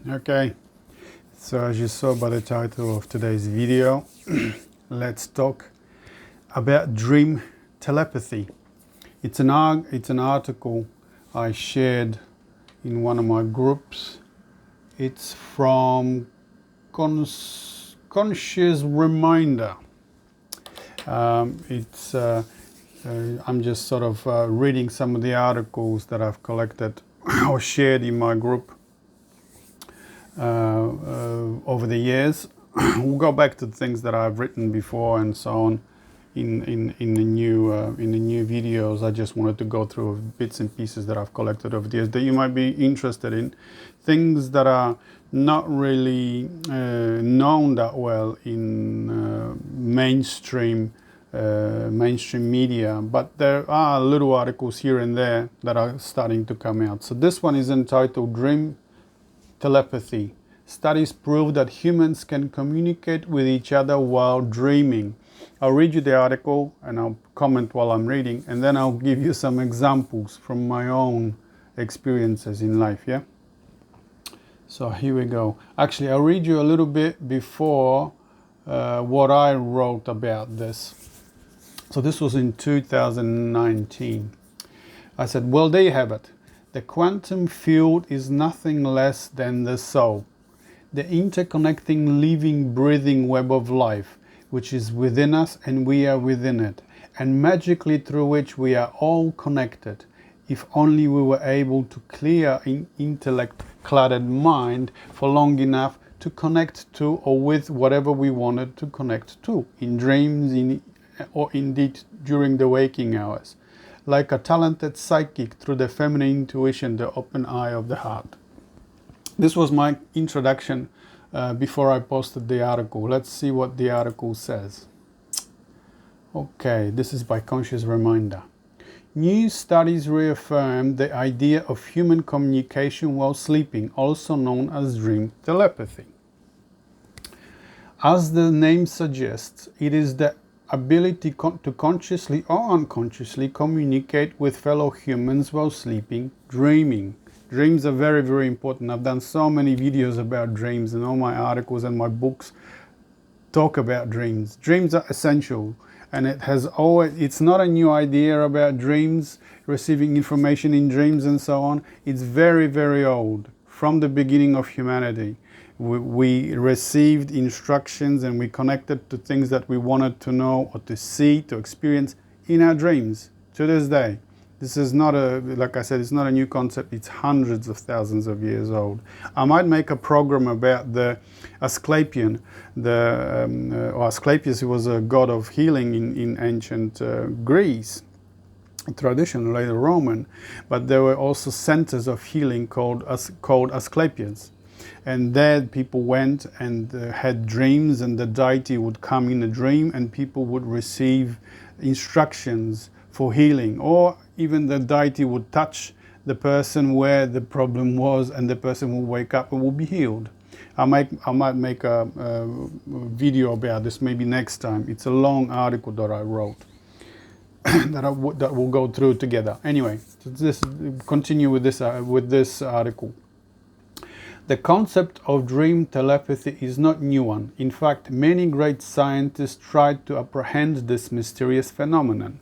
Okay, so as you saw by the title of today's video, let's talk about dream telepathy. It's an article I shared in one of my groups. It's from Conscious Reminder. I'm just sort of reading some of the articles that I've collected or shared in my group over the years. We'll go back to things that I've written before and so on in the new videos. I just wanted to go through bits and pieces that I've collected over the years that you might be interested in, things that are not really known that well in mainstream media, but there are little articles here and there that are starting to come out. So this one is entitled Dream Telepathy. Studies prove that humans can communicate with each other while dreaming. I'll read you the article and I'll comment while I'm reading, and then I'll give you some examples from my own experiences in life, yeah? So here we go. Actually, I'll read you a little bit before what I wrote about this. So this was in 2019. I said, well, there you have it. The quantum field is nothing less than the soul, the interconnecting, living, breathing web of life, which is within us and we are within it, and magically through which we are all connected. If only we were able to clear intellect-cluttered mind for long enough to connect to or with whatever we wanted to connect to, in dreams or indeed during the waking hours. Like a talented psychic through the feminine intuition, the open eye of the heart. This was my introduction before I posted the article. Let's see what the article says. Okay, this is by Conscious Reminder. New studies reaffirm the idea of human communication while sleeping, also known as dream telepathy. As the name suggests, it is the ability to consciously or unconsciously communicate with fellow humans while sleeping, dreaming. Dreams are very, very important. I've done so many videos about dreams, and all my articles and my books talk about dreams. Dreams are essential, and it's not a new idea about dreams, receiving information in dreams and so on. It's very, very old, from the beginning of humanity. We received instructions and we connected to things that we wanted to know or to see, to experience in our dreams to this day. This is not like I said, it's not a new concept. It's hundreds of thousands of years old. I might make a program about the Asclepian. Asclepius was a god of healing in ancient Greece, tradition, later Roman, but there were also centers of healing called Asclepians. And there people went and had dreams, and the deity would come in a dream and people would receive instructions for healing, or even the deity would touch the person where the problem was and the person will wake up and will be healed. I might make a video about this maybe next time. It's a long article that I wrote that we'll go through together. Anyway, continue with this article. The concept of dream telepathy is not new one. In fact, many great scientists tried to apprehend this mysterious phenomenon.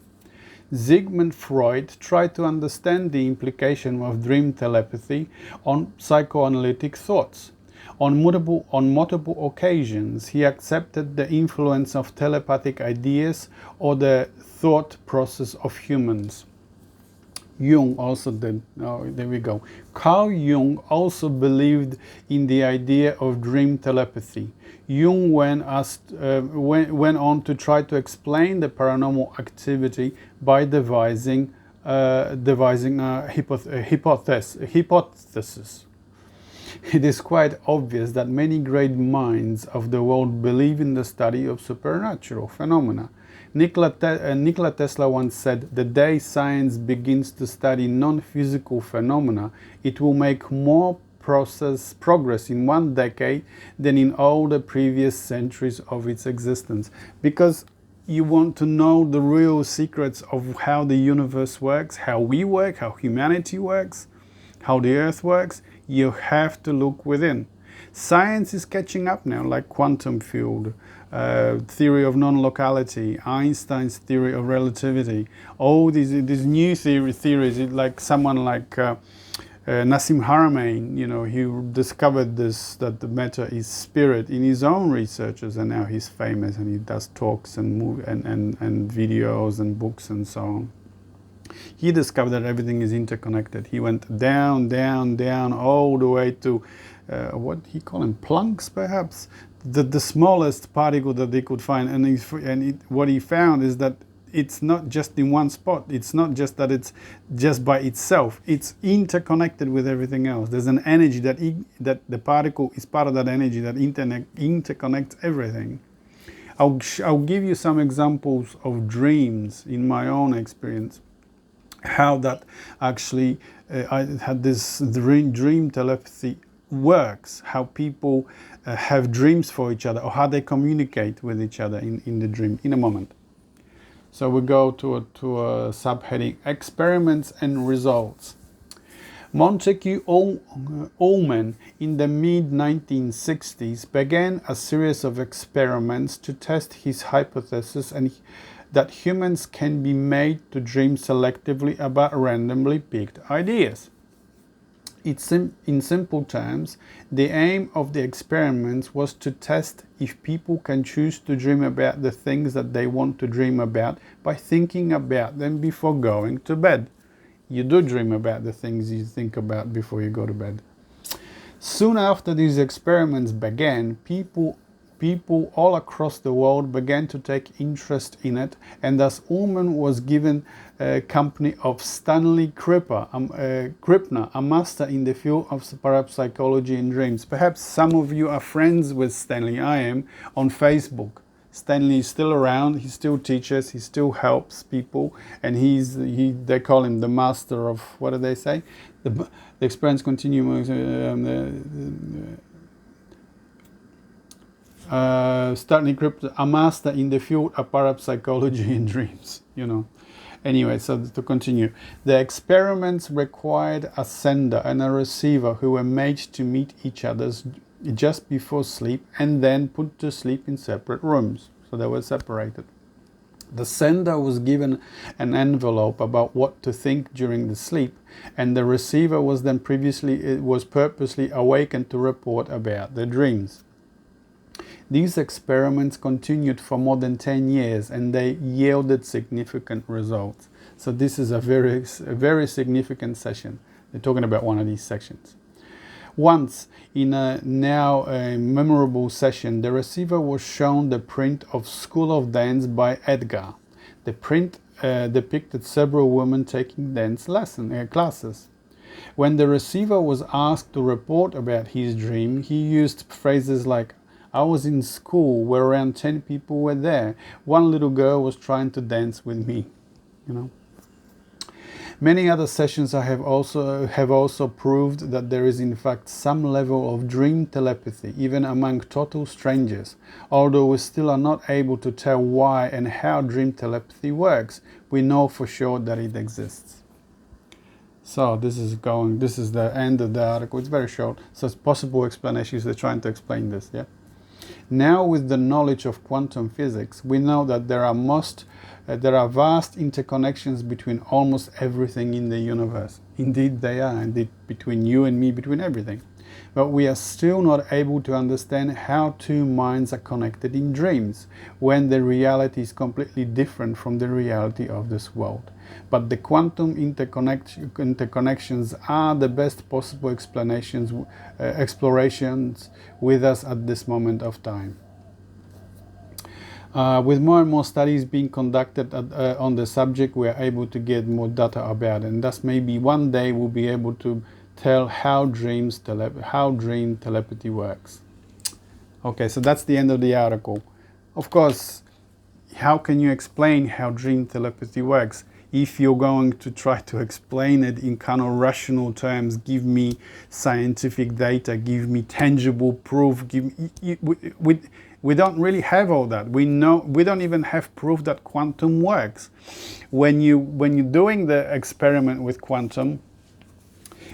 Sigmund Freud tried to understand the implication of dream telepathy on psychoanalytic thoughts. On multiple occasions, he accepted the influence of telepathic ideas or the thought process of humans. Jung also did. Oh, there we go. Carl Jung also believed in the idea of dream telepathy. Jung went on to try to explain the paranormal activity by devising a hypothesis. It is quite obvious that many great minds of the world believe in the study of supernatural phenomena. Nikola Tesla once said, "The day science begins to study non-physical phenomena, it will make more progress in one decade than in all the previous centuries of its existence." Because you want to know the real secrets of how the universe works, how we work, how humanity works, how the earth works, you have to look within. Science is catching up now, like quantum field, theory of non-locality, Einstein's theory of relativity, all these new theories, like someone like Nassim Haramein, he discovered this, that the matter is spirit, in his own researches, and now he's famous and he does talks and and videos and books and so on. He discovered that everything is interconnected. He went down, down, down, all the way to what he called them, Planck's perhaps, the smallest particle that they could find. And what he found is that it's not just in one spot. It's not just that it's just by itself. It's interconnected with everything else. There's an energy that the particle is part of that energy that interconnects everything. I'll give you some examples of dreams in my own experience. How that actually, I had this dream telepathy works, how people have dreams for each other, or how they communicate with each other in the dream, in a moment. So we go to a subheading, experiments and results. Montague Ullman in the mid-1960s began a series of experiments to test his hypothesis that humans can be made to dream selectively about randomly picked ideas. In simple terms, the aim of the experiments was to test if people can choose to dream about the things that they want to dream about by thinking about them before going to bed. You do dream about the things you think about before you go to bed. Soon after these experiments began, people all across the world began to take interest in it, and thus Ullman was given a company of Stanley Krippner, a master in the field of parapsychology and dreams. Perhaps some of you are friends with Stanley. I am, on Facebook. Stanley is still around, he still teaches, he still helps people, and they call him the master of, what do they say? The experience continuum. Stanley Krippner, a master in the field of parapsychology and dreams, Anyway, so to continue, the experiments required a sender and a receiver who were made to meet each other just before sleep and then put to sleep in separate rooms. So they were separated. The sender was given an envelope about what to think during the sleep, and the receiver was then purposely awakened to report about the dreams. These experiments continued for more than 10 years, and they yielded significant results. So this is a very significant session. They're talking about one of these sessions. Once, in a memorable session, the receiver was shown the print of School of Dance by Edgar. The print depicted several women taking dance classes. When the receiver was asked to report about his dream, he used phrases like, "I was in school where around 10 people were there. One little girl was trying to dance with me." Many other sessions have also proved that there is in fact some level of dream telepathy, even among total strangers. Although we still are not able to tell why and how dream telepathy works, we know for sure that it exists. So this is the end of the article. It's very short. So it's possible explanations. They're trying to explain this, yeah? Now, with the knowledge of quantum physics, we know that there are vast interconnections between almost everything in the universe. Indeed, they are. Indeed, between you and me, between everything. But we are still not able to understand how two minds are connected in dreams, when the reality is completely different from the reality of this world. But the quantum interconnections are the best possible explorations with us at this moment of time. With more and more studies being conducted on the subject, we are able to get more data about it, and thus maybe one day we'll be able to tell how dream telepathy works. Okay, so that's the end of the article. Of course, how can you explain how dream telepathy works? If you're going to try to explain it in kind of rational terms, give me scientific data, give me tangible proof, we don't really have all that. We don't even have proof that quantum works. When you're doing the experiment with quantum,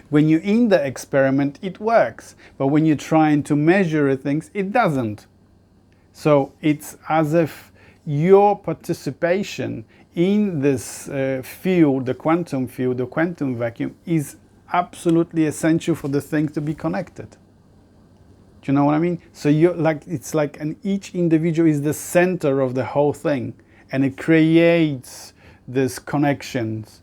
When you're in the experiment, it works. But when you're trying to measure things, it doesn't. So it's as if your participation in this field, the quantum field, the quantum vacuum, is absolutely essential for the thing to be connected. Do you know what I mean? So you're like, it's like each individual is the center of the whole thing, and it creates these connections.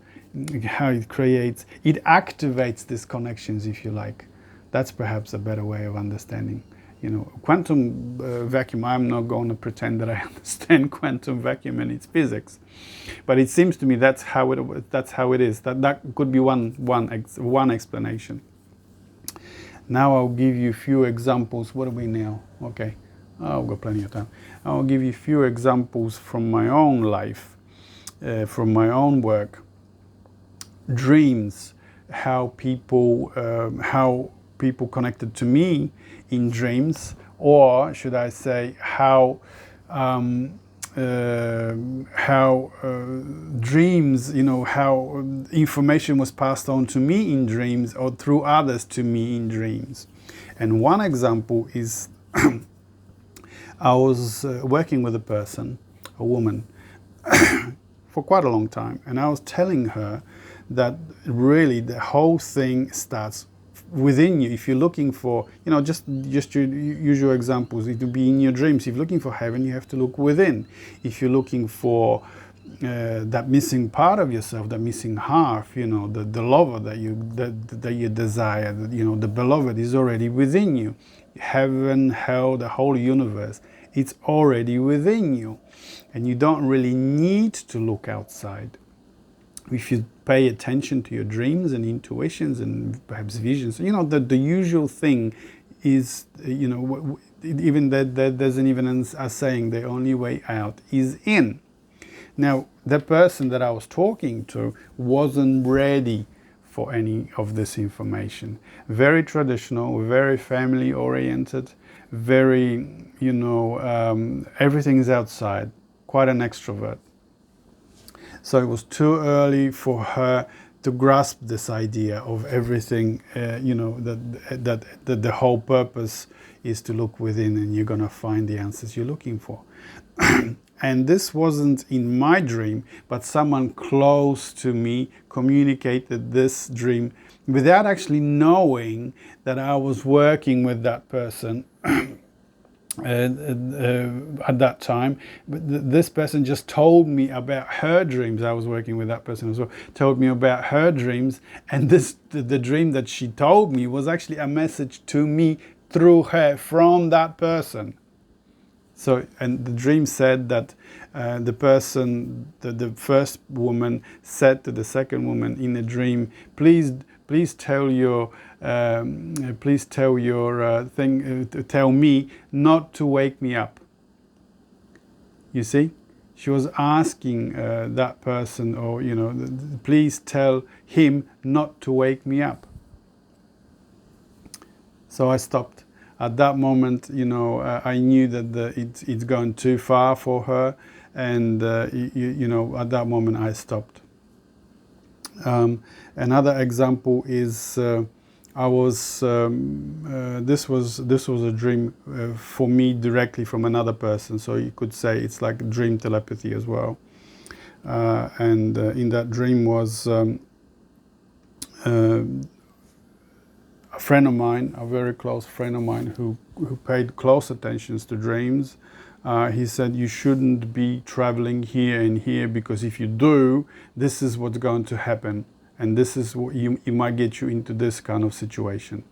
How it activates these connections, if you like. That's perhaps a better way of understanding. You know, quantum vacuum, I'm not going to pretend that I understand quantum vacuum and its physics, but it seems to me that's how it is. That could be one explanation. Now I'll give you a few examples. What are we now? Okay, I've got plenty of time. I'll give you a few examples from my own life, from my own work. Dreams, how people connected to me in dreams, or should I say how dreams, you know, how information was passed on to me in dreams or through others to me in dreams. And one example is I was working with a person, a woman, for quite a long time, and I was telling her that really the whole thing starts within you. If you're looking for, you know, just your usual examples, it would be in your dreams. If you're looking for heaven, you have to look within. If you're looking for that missing part of yourself, that missing half, you know, the lover that you desire, you know, the beloved is already within you. Heaven, hell, the whole universe, it's already within you, and you don't really need to look outside. If you pay attention to your dreams and intuitions and perhaps visions, you know, the usual thing is, you know, even that there's an even a saying, the only way out is in. Now, the person that I was talking to wasn't ready for any of this information. Very traditional, very family oriented, very, you know, everything is outside, quite an extrovert. So it was too early for her to grasp this idea of everything, you know, that the whole purpose is to look within and you're going to find the answers you're looking for. And this wasn't in my dream, but someone close to me communicated this dream without actually knowing that I was working with that person at that time. But this person just told me about her dreams. I was working with that person as well. Told me about her dreams, and the dream that she told me was actually a message to me through her from that person. So, and the dream said that the person, the first woman, said to the second woman in the dream, please tell your tell me not to wake me up. You see, she was asking that person, or you know, please tell him not to wake me up. So I stopped. At that moment, you know, I knew that it's gone too far for her, and you know, at that moment I stopped. Another example is I was this was a dream for me directly from another person, so you could say it's like dream telepathy as well. And in that dream was a friend of mine, a very close friend of mine, who paid close attention to dreams. He said, you shouldn't be traveling here and here, because if you do, this is what's going to happen, and this is what it might get you into this kind of situation.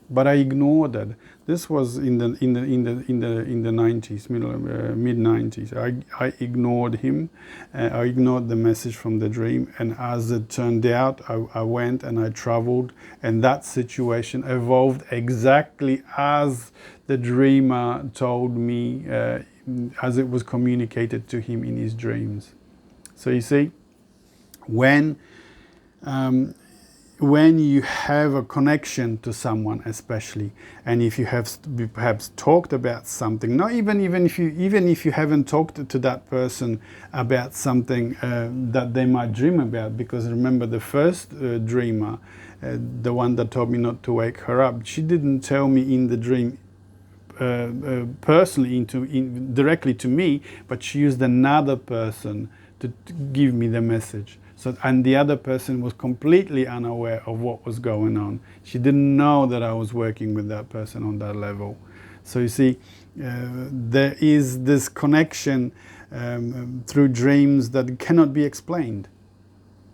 But I ignored that. This was in the 90s, mid 90s. I ignored him. I ignored the message from the dream, and as it turned out, I went and I traveled, and that situation evolved exactly as the dreamer told me, as it was communicated to him in his dreams. So you see, when when you have a connection to someone, especially, and if you have perhaps talked about something, not even if you haven't talked to that person about something that they might dream about, because remember the first dreamer, the one that told me not to wake her up, she didn't tell me in the dream personally directly to me, but she used another person to give me the message. So, and the other person was completely unaware of what was going on. She didn't know that I was working with that person on that level. So you see, there is this connection through dreams that cannot be explained.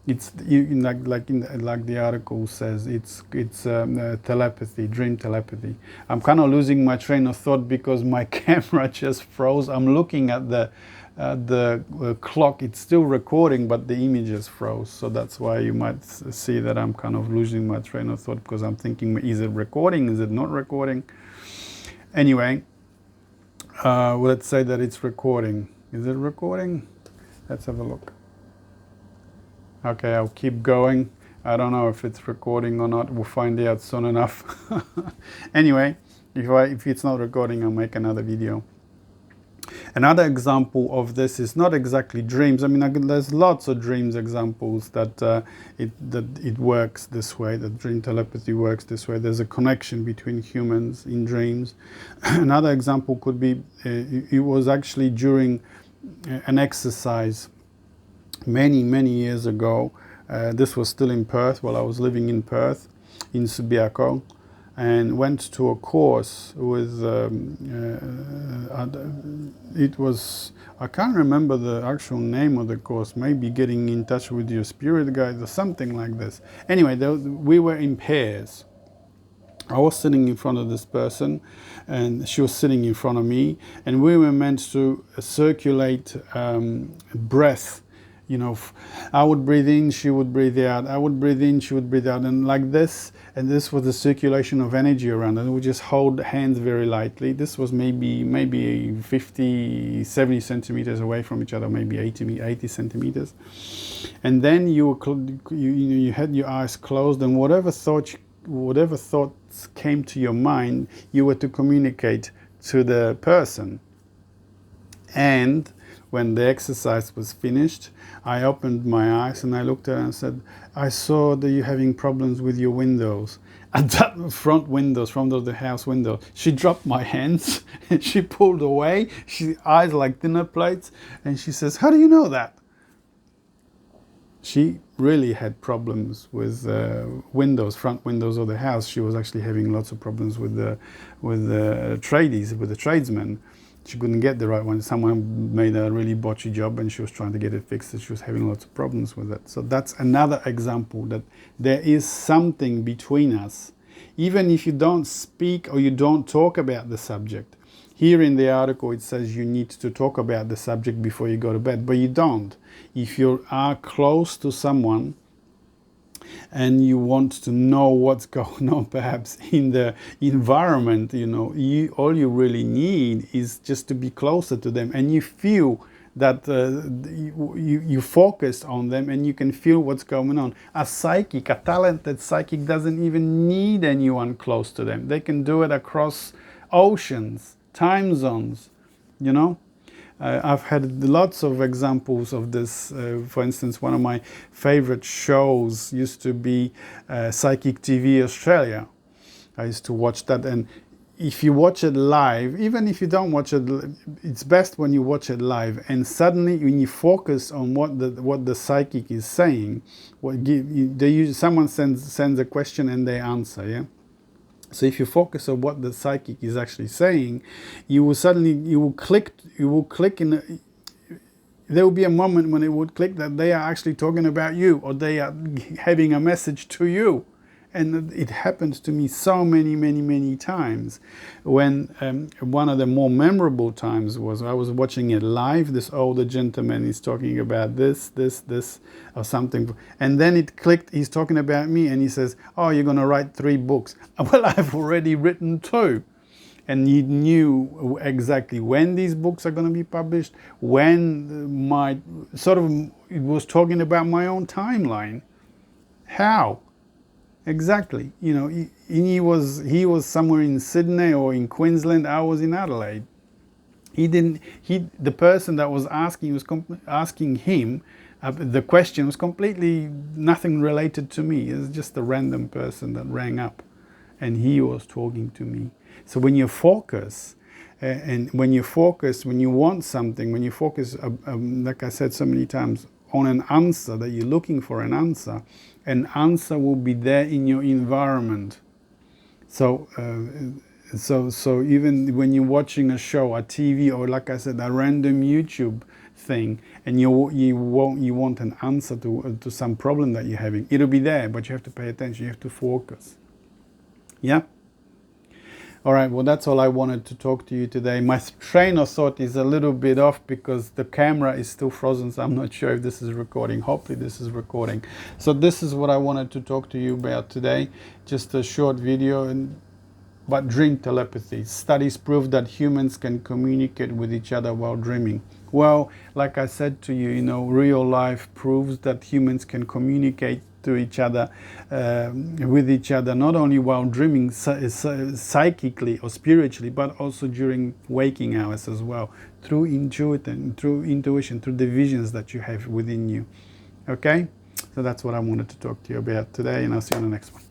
It's like the article says, it's telepathy, dream telepathy. I'm kind of losing my train of thought because my camera just froze. I'm looking at the clock. It's still recording, but the images froze. So that's why you might see that I'm kind of losing my train of thought, because I'm thinking, is it recording? Is it not recording? Anyway, let's say that it's recording. Is it recording? Let's have a look. Okay, I'll keep going. I don't know if it's recording or not. We'll find out soon enough. Anyway, if it's not recording, I'll make another video. Another example of this is not exactly dreams. I mean, there's lots of dreams examples that it works this way, that dream telepathy works this way. There's a connection between humans in dreams. Another example could be, it was actually during an exercise many years ago. This was still in Perth, while I was living in Perth, in Subiaco, and went to a course with, it was, I can't remember the actual name of the course, maybe getting in touch with your spirit guide or something like this. Anyway, we were in pairs. I was sitting in front of this person, and she was sitting in front of me, and we were meant to circulate breath. You know, I would breathe in, she would breathe out. I would breathe in, she would breathe out, and like this. And this was the circulation of energy around, and we just hold hands very lightly. This was maybe 50, 70 centimeters away from each other, maybe 80 centimeters. And then you had your eyes closed, and whatever thoughts came to your mind, you were to communicate to the person. And when the exercise was finished, I opened my eyes and I looked at her and said, I saw that you're having problems with your windows. And that front of the house window, she dropped my hands and she pulled away. She eyes like dinner plates, and she says, how do you know that? She really had problems with front windows of the house. She was actually having lots of problems with the tradies, with the tradesmen. She couldn't get the right one. Someone made a really botchy job and she was trying to get it fixed, and she was having lots of problems with it. So that's another example that there is something between us, even if you don't speak or you don't talk about the subject. Here in the article it says you need to talk about the subject before you go to bed, but you don't. If you are close to someone and you want to know what's going on perhaps in the environment, all you really need is just to be closer to them, and you feel that you focus on them and you can feel what's going on. A talented psychic doesn't even need anyone close to them. They can do it across oceans, time zones, I've had lots of examples of this. For instance, one of my favorite shows used to be Psychic TV Australia. I used to watch that, and if you watch it live, even if you don't watch it, it's best when you watch it live, and suddenly when you focus on what the psychic is saying, someone sends a question and they answer, yeah? So if you focus on what the psychic is actually saying, you will click there will be a moment when it would click that they are actually talking about you, or they are having a message to you. And it happened to me so many times. When one of the more memorable times was I was watching it live. This older gentleman is talking about this, or something. And then it clicked, he's talking about me, and he says, oh, you're going to write 3 books. Well, I've already written 2. And he knew exactly when these books are going to be published, when it was talking about my own timeline. How? Exactly. You know, he was somewhere in Sydney or in Queensland. I was in Adelaide. The person that was asking asking him the question was completely nothing related to me. It was just a random person that rang up, and he was talking to me. So when you focus, and when you want something, when you focus, like I said so many times, on an answer that you're looking for, an answer will be there in your environment. So, so even when you're watching a show, a TV, or like I said, a random YouTube thing, and you want an answer to some problem that you're having, it'll be there, but you have to pay attention. You have to focus. Yeah. All right. Well, that's all I wanted to talk to you today. My train of thought is a little bit off because the camera is still frozen, so I'm not sure if this is recording. Hopefully, this is recording. So this is what I wanted to talk to you about today. Just a short video but dream telepathy. Studies prove that humans can communicate with each other while dreaming. Well, like I said to you, real life proves that humans can communicate to each other, with each other, not only while dreaming psychically or spiritually, but also during waking hours as well, through intuition, through the visions that you have within you. Okay? So that's what I wanted to talk to you about today, and I'll see you on the next one.